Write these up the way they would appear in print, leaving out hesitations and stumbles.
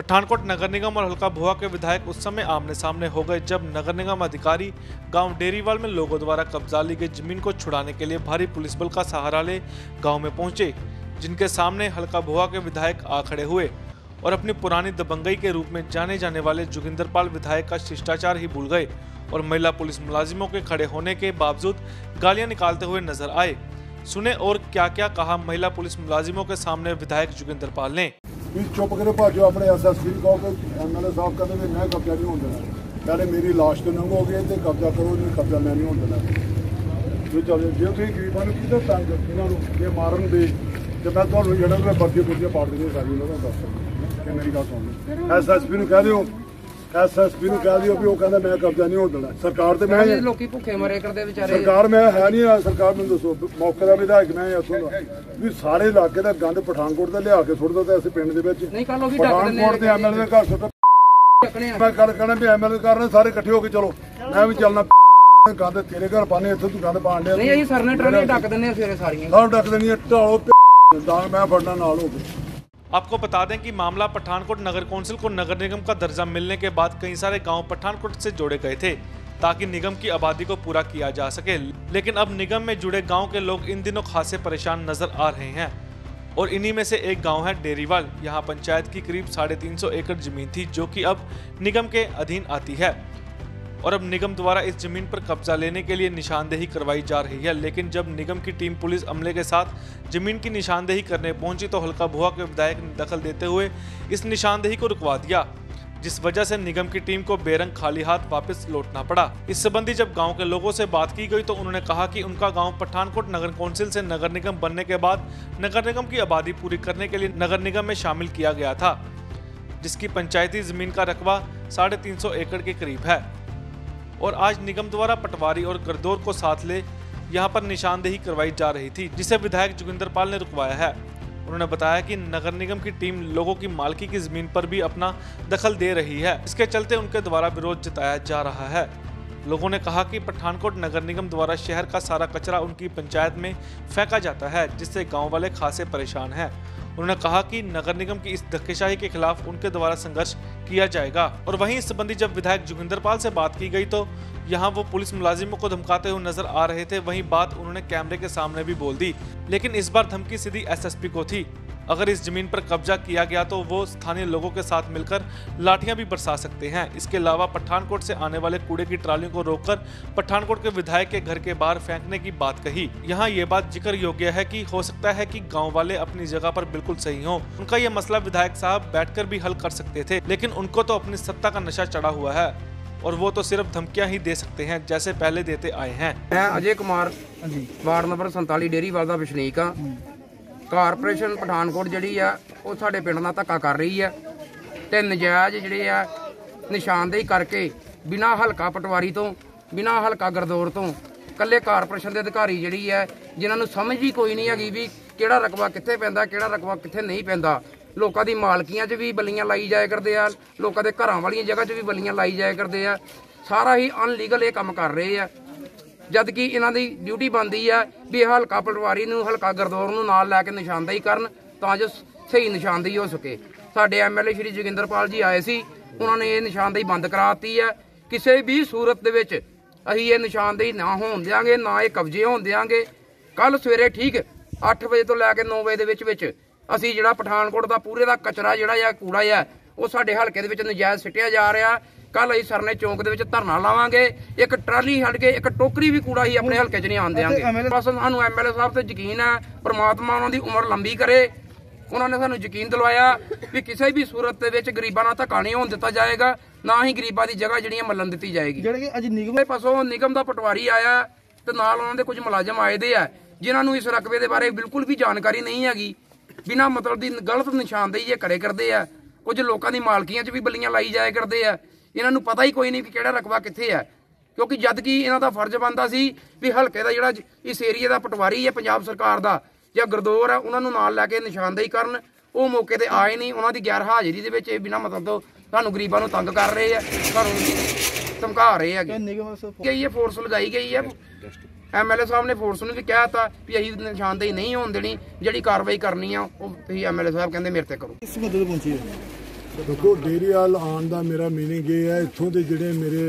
पठानकोट नगर निगम और हल्का भुआ के विधायक उस समय आमने सामने हो गए जब नगर निगम अधिकारी गांव डेरीवाल में लोगों द्वारा कब्जा ली गई जमीन को छुड़ाने के लिए भारी पुलिस बल का सहारा ले गांव में पहुंचे, जिनके सामने हल्का भुआ के विधायक आ खड़े हुए और अपनी पुरानी दबंगई के रूप में जाने जाने वाले जोगिंदरपाल विधायक का शिष्टाचार ही भूल गए और महिला पुलिस मुलाजिमों के खड़े होने के बावजूद गालियां निकालते हुए नजर आए। सुने और क्या क्या कहा महिला पुलिस मुलाजिमों के सामने विधायक जोगिंदरपाल ने। चुप करे भाजो अपने SSP कहो कि MLA साहब कहते हैं मैं कब्जा नहीं होने देना, पहले मेरी लाश तो नंग हो गई तो कब्जा करो, नहीं कब्जा मैं नहीं होने देना। जो चलो जो तुम गरीबों को कितना तंग इन्होंने ये मारन दे तो मैं तो जड़ा मैं पर्चियां पुर्चियां पाड़ देनी सारी उन्होंने दस कि मेरी गल सुन SSP ਨੂੰ कह दिओ SSP ਨੂੰ कह दिओ भी वो कहता मैं कब्जा नहीं होने देना। सरकार तो मैं लोकी भुखे मरे करते बेचारे, सरकार मैं है नहीं, सरकार मैं दसो मौके का विधायक मैं इत्थों दा भी सारे इलाके का गंद पठानकोट ते लिया के सुट दो। पिंड दे विच पठानकोट दे MLA दे घर सुट मैं गल कहना भी MLA घर ने सारे इकट्ठे हो के चलो मैं भी चलना गंद तेरे घर पाने इत्थे तू गंद पाण दे नहीं सर ने ट्राली ढक देने सवेरे सारियां सब ढक देनी ढालो डांग मैं फड़ना नाल हो के। आपको बता दें कि मामला पठानकोट नगर कौंसिल को नगर निगम का दर्जा मिलने के बाद कई सारे गांव पठानकोट से जोड़े गए थे ताकि निगम की आबादी को पूरा किया जा सके, लेकिन अब निगम में जुड़े गांव के लोग इन दिनों खासे परेशान नजर आ रहे हैं और इन्हीं में से एक गांव है डेरीवाल। यहां पंचायत की करीब 350 एकड़ जमीन थी जो कि अब निगम के अधीन आती है और अब निगम द्वारा इस जमीन पर कब्जा लेने के लिए निशानदेही करवाई जा रही है। लेकिन जब निगम की टीम पुलिस अमले के साथ जमीन की निशानदेही करने पहुंची तो हल्का भुआ के विधायक ने दखल देते हुए इस निशानदेही को रुकवा दिया, जिस वजह से निगम की टीम को बेरंग खाली हाथ वापस लौटना पड़ा। इस संबंधी जब गांव के लोगों से बात की गई तो उन्होंने कहा कि उनका गांव पठानकोट नगर कौंसिल से नगर निगम बनने के बाद नगर निगम की आबादी पूरी करने के लिए नगर निगम में शामिल किया गया था, जिसकी पंचायती जमीन का रकबा 350 एकड़ के करीब है और आज निगम द्वारा पटवारी और गरदौर को साथ ले यहां पर निशानदेही करवाई जा रही थी, जिसे विधायक जोगिंदरपाल ने रुकवाया है। उन्होंने बताया कि नगर निगम की टीम लोगों की मालकी की जमीन पर भी अपना दखल दे रही है, इसके चलते उनके द्वारा विरोध जताया जा रहा है। लोगों ने कहा कि पठानकोट नगर निगम द्वारा शहर का सारा कचरा उनकी पंचायत में फेंका जाता है, जिससे गाँव वाले खासे परेशान हैं। उन्होंने कहा कि नगर निगम की इस धक्केशाही के खिलाफ उनके द्वारा संघर्ष किया जाएगा। और वहीं इस संबंधी जब विधायक जोगिंदरपाल से बात की गई तो यहां वो पुलिस मुलाजिमों को धमकाते हुए नजर आ रहे थे। वहीं बात उन्होंने कैमरे के सामने भी बोल दी, लेकिन इस बार धमकी सीधी SSP को थी। अगर इस जमीन पर कब्जा किया गया तो वो स्थानीय लोगों के साथ मिलकर लाठियां भी बरसा सकते हैं। इसके अलावा पठानकोट से आने वाले कूड़े की ट्रालियों को रोककर पठानकोट के विधायक के घर के बाहर फेंकने की बात कही। यहाँ ये बात जिक्र योग्य है कि हो सकता है कि गांव वाले अपनी जगह पर बिल्कुल सही हों। उनका ये मसला विधायक साहब बैठकर भी हल कर सकते थे, लेकिन उनको तो अपनी सत्ता का नशा चढ़ा हुआ है और वो तो सिर्फ धमकियां ही दे सकते हैं जैसे पहले देते आए हैं। मैं अजय कुमार वार्ड नंबर 47 डेरीवाल ਦਾ ਵਸਨੀਕ ਆ। कारपोरेशन पठानकोट ਜਿਹੜੀ ਆ ਉਹ ਸਾਡੇ ਪਿੰਡ ਨਾਲ ਧੱਕਾ ਕਰ ਰਹੀ ਆ ਤੇ ਨਜਾਇਜ਼ ਜਿਹੜੇ ਆ ਨਿਸ਼ਾਨਦੇਹੀ ਕਰਕੇ ਬਿਨਾਂ ਹਲਕਾ ਪਟਵਾਰੀ ਤੋਂ ਬਿਨਾਂ ਹਲਕਾ ਗਰਦੌਰ ਤੋਂ ਕੱਲੇ कारपोरेशन ਦੇ ਅਧਿਕਾਰੀ ਜਿਹੜੀ ਆ ਜਿਨ੍ਹਾਂ ਨੂੰ ਸਮਝ ਹੀ ਕੋਈ ਨਹੀਂ ਹੈਗੀ ਵੀ ਕਿਹੜਾ ਰਕਬਾ ਕਿੱਥੇ ਪੈਂਦਾ ਕਿਹੜਾ ਰਕਬਾ ਕਿੱਥੇ ਨਹੀਂ ਪੈਂਦਾ। ਲੋਕਾਂ ਦੀ ਮਾਲਕੀਆਂ 'ਚ ਵੀ ਬੱਲੀਆਂ ਲਾਈ ਜਾਇਆ ਕਰਦੇ ਆ, ਲੋਕਾਂ ਦੇ ਘਰਾਂ ਵਾਲੀਆਂ ਜਗ੍ਹਾ 'ਚ ਵੀ ਬੱਲੀਆਂ ਲਾਈ ਜਾਇਆ ਕਰਦੇ ਆ। ਸਾਰਾ ਹੀ ਅਨਲੀਗਲ ਇਹ ਕੰਮ ਕਰ ਰਹੇ ਆ, ਜਦ ਕਿ ਇਹਨਾਂ ਦੀ ਡਿਊਟੀ ਬਣਦੀ ਆ ਵੀ ਹਲਕਾ ਪਟਵਾਰੀ ਨੂੰ ਹਲਕਾ ਗਰਦੌਰ ਨੂੰ ਨਾਲ ਲੈ ਕੇ ਨਿਸ਼ਾਨਦੇਹੀ ਕਰਨ ਤਾਂ ਜੋ ਸਹੀ ਨਿਸ਼ਾਨਦੇਹੀ ਹੋ ਸਕੇ। ਸਾਡੇ MLA ਸ਼੍ਰੀ जोगिंदरपाल ਜੀ ਆਏ ਸੀ, ਉਹਨਾਂ ਨੇ ਇਹ ਨਿਸ਼ਾਨਦੇਹੀ ਬੰਦ ਕਰਾਤੀ ਹੈ। ਕਿਸੇ ਵੀ ਸੂਰਤ ਦੇ ਵਿੱਚ ਅਸੀਂ ਇਹ ਨਿਸ਼ਾਨਦੇਹੀ ਨਾ ਹੋਣ ਦਿਆਂਗੇ, ਨਾ ਇਹ ਕਬਜ਼ੇ ਹੋਣ ਦਿਆਂਗੇ। ਕੱਲ ਸਵੇਰੇ ਠੀਕ 8 ਵਜੇ ਤੋਂ ਲੈ ਕੇ 9 ਵਜੇ ਦੇ ਵਿੱਚ ਅਸੀਂ ਜਿਹੜਾ ਪਠਾਨਕੋਟ ਦਾ ਪੂਰੇ ਦਾ ਕਚਰਾ ਜਿਹੜਾ ਆ ਕੂੜਾ ਆ ਉਹ ਸਾਡੇ ਹਲਕੇ ਦੇ ਵਿੱਚ ਨਜਾਇਜ਼ ਸਿੱਟਿਆ ਜਾ ਰਿਹਾ। ਕੱਲ ਅਸੀਂ ਸਰਨੇ ਚੌਂਕ ਦੇ ਵਿੱਚ ਧਰਨਾ ਲਾਵਾਂਗੇ, ਇੱਕ ਟਰਾਲੀ ਛੱਡ ਕੇ ਇੱਕ ਟੋਕਰੀ ਵੀ ਕੂੜਾ ਹੀ ਆਪਣੇ ਹਲਕੇ 'ਚ ਨਹੀਂ ਆਉਣ ਦਿਆਂਗੇ। ਬਸ ਸਾਨੂੰ MLA ਸਾਹਿਬ ਤੇ ਯਕੀਨ ਹੈ, ਪ੍ਰਮਾਤਮਾ ਉਹਨਾਂ ਦੀ ਉਮਰ ਲੰਬੀ ਕਰੇ। ਉਹਨਾਂ ਨੇ ਸਾਨੂੰ ਯਕੀਨ ਦਿਲਵਾਇਆ ਵੀ ਕਿਸੇ ਵੀ ਸੂਰਤ ਦੇ ਵਿੱਚ ਗਰੀਬਾਂ ਨਾਲ ਧੱਕਾ ਨਹੀਂ ਹੋਣ ਦਿੱਤਾ ਜਾਏਗਾ, ਨਾ ਹੀ ਗਰੀਬਾਂ ਦੀ ਜਗ੍ਹਾ ਜਿਹੜੀਆਂ ਮੱਲਣ ਦਿੱਤੀ ਜਾਏਗੀ। ਜਿਹੜੇ ਕਿ ਅੱਜ ਨਿਗਮ ਦੇ ਪਾਸੋਂ ਨਿਗਮ ਦਾ ਪਟਵਾਰੀ ਆਇਆ ਤੇ ਨਾਲ ਉਹਨਾਂ ਦੇ ਕੁਝ ਮੁਲਾਜ਼ਮ ਆਏ ਦੇ ਆ ਜਿਨ੍ਹਾਂ ਨੂੰ ਇਸ ਰਕਬੇ ਦੇ ਬਾਰੇ ਬਿਲਕੁਲ ਵੀ ਜਾਣਕਾਰੀ ਨਹੀਂ ਹੈਗੀ। ਬਿਨਾਂ ਮਤਲਬ ਦੀ ਗਲਤ ਨਿਸ਼ਾਨਦੇਹੀ ਇਹ ਕਰੇ ਕਰਦੇ ਆ। ਕੁਝ ਲੋਕਾਂ ਦੀ ਮਾਲਕੀਆਂ 'ਚ ਵੀ ਬੱਲੀਆਂ ਲਾਈ ਜਾਇਆ ਕਰਦੇ ਆ। ਇਹਨਾਂ ਨੂੰ ਪਤਾ ਹੀ ਕੋਈ ਨਹੀਂ ਕਿ ਕਿਹੜਾ ਰਕਬਾ ਕਿੱਥੇ ਹੈ, ਕਿਉਂਕਿ ਜਦ ਕਿ ਇਹਨਾਂ ਦਾ ਫਰਜ਼ ਬਣਦਾ ਸੀ ਵੀ ਹਲਕੇ ਦਾ ਜਿਹੜਾ ਇਸ ਏਰੀਏ ਦਾ ਪਟਵਾਰੀ ਹੈ ਪੰਜਾਬ ਸਰਕਾਰ ਦਾ ਜਾਂ ਗਰਦੌਰ ਹੈ ਉਹਨਾਂ ਨੂੰ ਨਾਲ ਲੈ ਕੇ ਨਿਸ਼ਾਨਦੇਹੀ ਕਰਨ। ਉਹ ਮੌਕੇ ਤੇ ਆਏ ਨਹੀਂ, ਉਹਨਾਂ ਦੀ ਗੈਰ ਹਾਜ਼ਰੀ ਦੇ ਵਿੱਚ ਬਿਨਾਂ ਮਤਲਬ ਤੋਂ ਸਾਨੂੰ ਗਰੀਬਾਂ ਨੂੰ ਤੰਗ ਕਰ ਰਹੇ ਆ, ਸਾਨੂੰ ਧਮਕਾ ਰਹੇ ਹੈਗੇ। ਇਹ ਫੋਰਸ ਲਗਾਈ ਗਈ ਹੈ। MLA ਸਾਹਿਬ ਨੇ ਫੋਰਸ ਨੂੰ ਵੀ ਕਿਹਾ ਤਾ ਵੀ ਅਸੀਂ ਨਿਸ਼ਾਨਦੇਹੀ ਨਹੀਂ ਹੋਣ ਦੇਣੀ, ਜਿਹੜੀ ਕਾਰਵਾਈ ਕਰਨੀ ਆ ਉਹ ਤੁਸੀਂ MLA ਸਾਹਿਬ ਕਹਿੰਦੇ ਮੇਰੇ ਤੇ ਕਰੋ। देखो डेयरी वाल आने का मेरा मीनिंग ये है, इत्थों के जिहड़े मेरे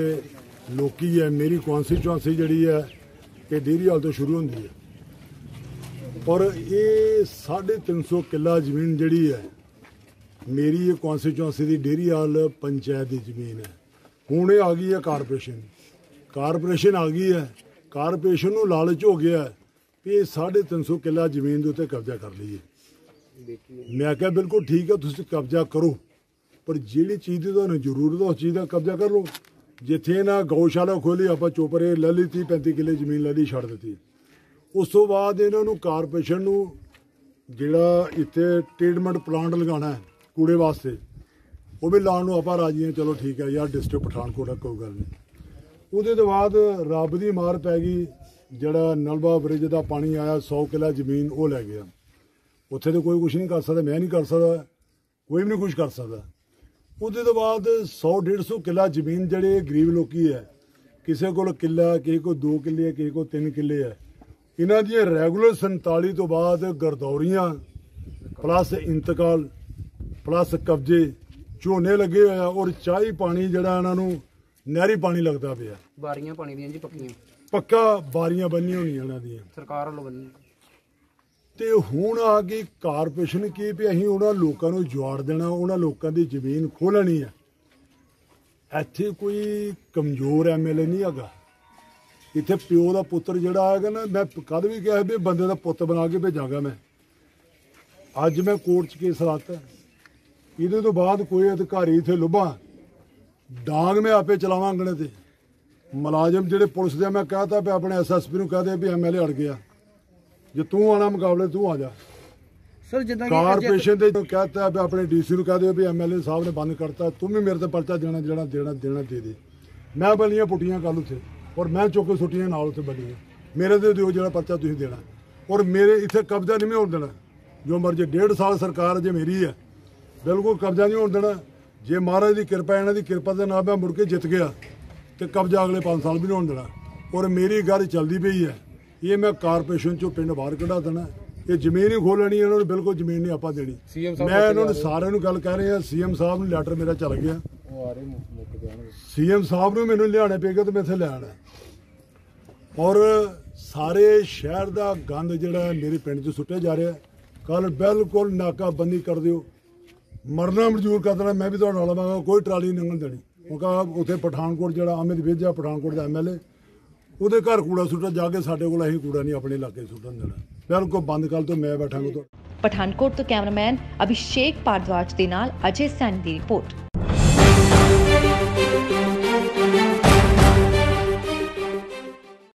लोकी है, मेरी कॉन्स्टिट्यूएंसी जिहड़ी है ये डेयरी वाल तो शुरू होंदी है और ये 350 किला जमीन जिहड़ी है मेरी ये कॉन्स्टिट्यूएंसी की डेयरी वाल पंचायत की जमीन है। हुण ये आ गई है कारपोरेशन आ गई है। कारपोरेशन नूं लालच हो गया है कि 350 किला जमीन के उत्ते कब्जा कर लीए। मैं क्या बिल्कुल ठीक है, तुसीं कब्जा करो, पर जिहड़ी चीज़ की तुहानूं जरूरत है उस चीज़ का कब्जा कर लो। जिथे ना गौशाला खोली आप चोपरे ले ली 30-35 किले जमीन ले ली, छड़ दी। उस तो बाद इन्होंने कारपोरेशन नूं जिहड़ा इत्थे ट्रीटमेंट प्लांट लगाना है कूड़े वास्ते वो भी लाने आप राजी हैं, चलो ठीक है यार डिस्ट्रिक्ट पठानकोट है कोई गल नहीं। उहदे तो बाद रब की मार पै गई, जिहड़ा नलवा ब्रिज का पानी आया 100 किला जमीन वो लै गया। उत्थे तो कोई कुछ नहीं कर सकता, मैं नहीं कर सकता, कोई भी नहीं कुछ कर सकता। उहदे तो बाद 100-150 किला जमीन जिहड़े गरीब लोकी है, किसी को किला, किसी को 2 किले, किसी को 3 किले है, इन्हां दी रैगूलर 47 तो बाद गरदौरियां प्लस इंतकाल प्लस कब्जे झोने लगे हुए हैं और चाही पानी जिहड़ा इन्हां नूं नहरी पानी लगता पिया। बारियां पानी दियां जी पक्कियां पक्का बारियां बनी होनियां इन्हां दियां सरकार वालों बनी। ते हुण आ गई कारपोरेशन की भी असीं उन्हां लोकां नूं जुआड़ देना, उन्हां लोकां दी जमीन खोह लैनी है। ਇੱਥੇ कोई कमजोर MLA नहीं हैगा, इत्थे प्यो का पुत्र जिहड़ा आएगा ना, मैं कद भी कहा भी बंदे का पुत बना के भेजांगा। मैं अज मैं कोर्ट च केस लाता, ये तो बाद कोई अधिकारी इत्थे लुभा डांग मैं आपे चलावां अंगणे ते। मुलाजम जिहड़े पुलिस दे मैं कहता भी अपने SSP नूं कह दे भी MLA अड़ गया, जे तू आना मुकाबले तू आ जा। सर जिद्दां कारपोरेशन दे कहता है भी अपने DC नूं कह दे भी MLA साहब ने बंद करता, तुम भी मेरे ते पर्चा देना दे दे। मैं बलियां पुट्टियां कल उत्थे और मैं चुक के सुट्टियां नाल उत्थे बलियां, मेरे दे दिओ जिहड़ा पर्चा तुसीं देना और मेरे इत्थे कब्जा नहीं मैं होण देना। जो मर्जी 1.5 साल सरकार जे मेरी है, बिल्कुल कब्जा नहीं होण देना। जे महाराज की कृपा इन्हां दी कृपा दे नाल मैं मुड़ के जित गया तो कब्जा अगले 5 साल भी नहीं होण देना। और मेरी गल चलदी पई है, ये मैं कारपोरेशन चों पिंड बाहर कढा देना, ये जमीन ही खोह लैनी, इन्होंने बिल्कुल जमीन नहीं आपा देनी। मैं इन्होंने सारे नूं गल कह रहे हैं, CM साहब नूं लैटर मेरा चल गया, CM साहब नूं मैनूं लियाने पेगा तो मैं इत्थे लै आना। और सारे शहर का गंद जिहड़ा मेरे पिंड च सुट्टिया जा रहा है, कल बिल्कुल नाकाबंदी कर दिओ, मरना मंजूर कर देना। मैं भी तुहाडे नाल आवांगा, कोई ट्राली नहीं लंघण देनी, क्योंकि उत्थे पठानकोट जिहड़ा अमित विज है पठानकोट का MLA, ਉਹਦੇ ਘਰ ਕੂੜਾ ਸੁੱਟਾ ਜਾ ਕੇ, ਸਾਡੇ ਕੋਲ ਅਸੀਂ ਕੂੜਾ ਨਹੀਂ ਆਪਣੇ ਇਲਾਕੇ ਸੁੱਟਣ ਦੇਣਾ। ਬਿਲਕੁਲ ਬੰਦ ਕਰ ਤੋਂ ਮੈਂ ਬੈਠਾਂਗਾ। ਪਠਾਨਕੋਟ ਤੋਂ ਕੈਮਰਾਮੈਨ ਅਭਿਸ਼ੇਕ ਭਾਰਦਵਾਜ ਦੇ ਨਾਲ ਅਜੇ ਸੈਨ ਦੀ ਰਿਪੋਰਟ।